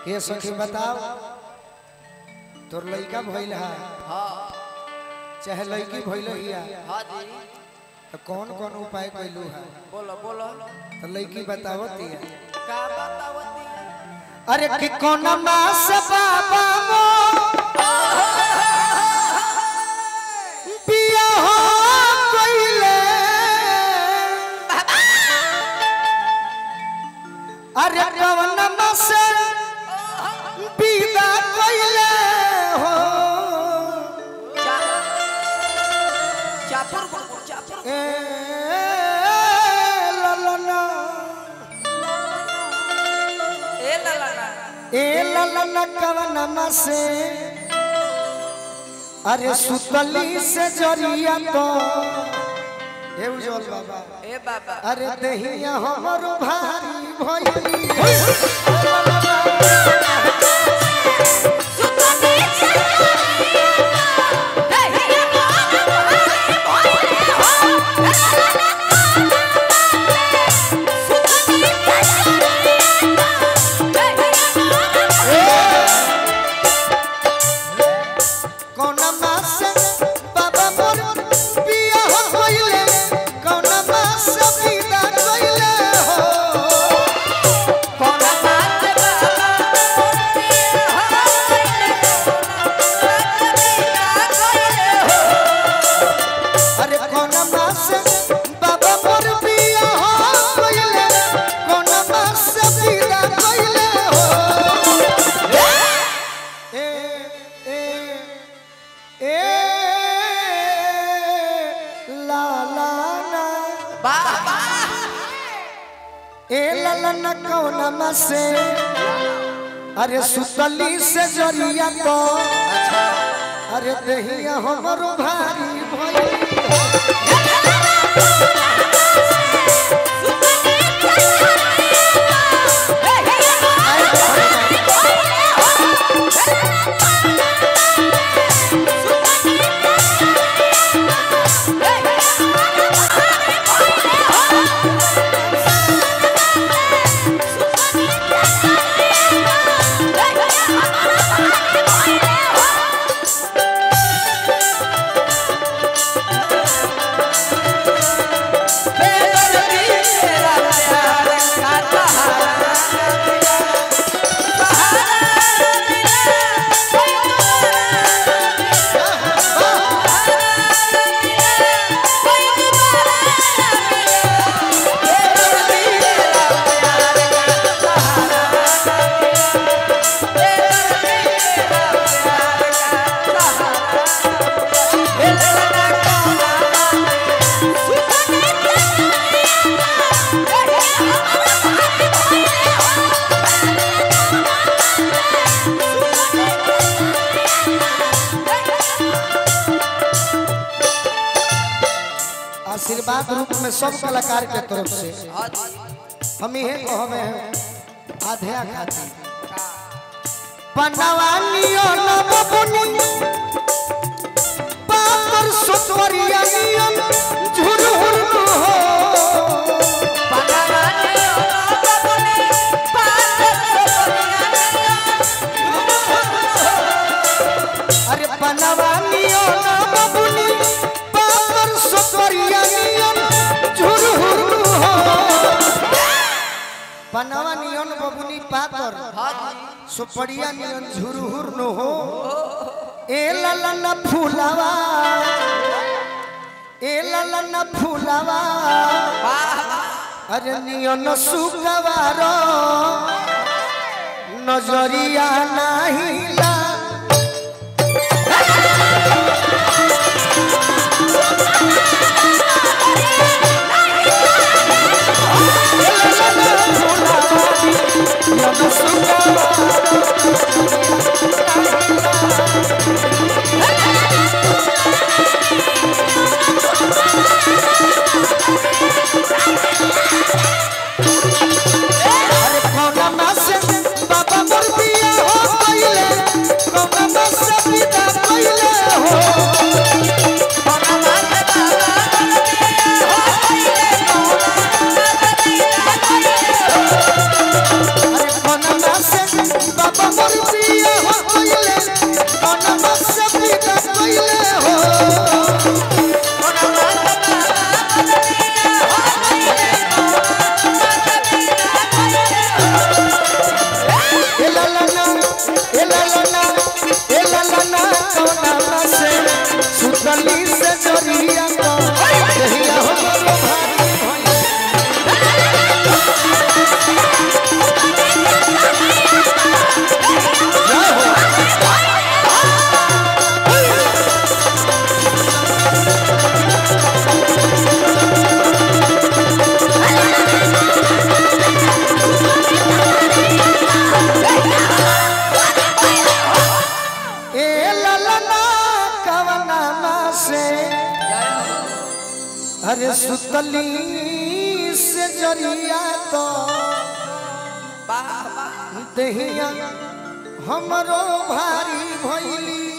के सखी बताओ तोर लड़का भइल है चाहे लड़की भइल हिया तो कौन कौन उपाय कैलू है बोलो बोलो तो लड़की बतावती है का बतावती है अरे कि कौन मास बाबा वो पिया हो कैले अरे कौन मास विदा कैले हो चापुर चापुर ए ललना ए ललना ए ललना कवन मसे अरे सुतली से जरिया तो ए उज्जवल बाबा ए बाबा अरे दहिया हमर भारी भइली से अरे सुतली से जरिया तो अरे दहिया हमरो भारी भइली आशीर्वाद रूप में सब कलाकार के तरफ से हम ये कहवे आधे खाती पनवानियो नबुनी पापर सुतवरिया नियम झुरहुर हो पनवानियो नबुनी पापर सुतवरिया अरे पनवानियो नबुनी पापर सुतवरिया पनवा नियन बबुनी पातर सुपड़िया नियन झुरहुर न हो ए ललना फूलावा अरे नियन सुगवारो नजरिया नाहिला बाबा मोर पिया हो पहिले कौन मास पिता पहिले हो अरे कौन मास ए ललना कौना से सुतली से जरिया को दहिया हमरो भारी अरे सुतली से जरिया तो दहिया हमरो भारी भइली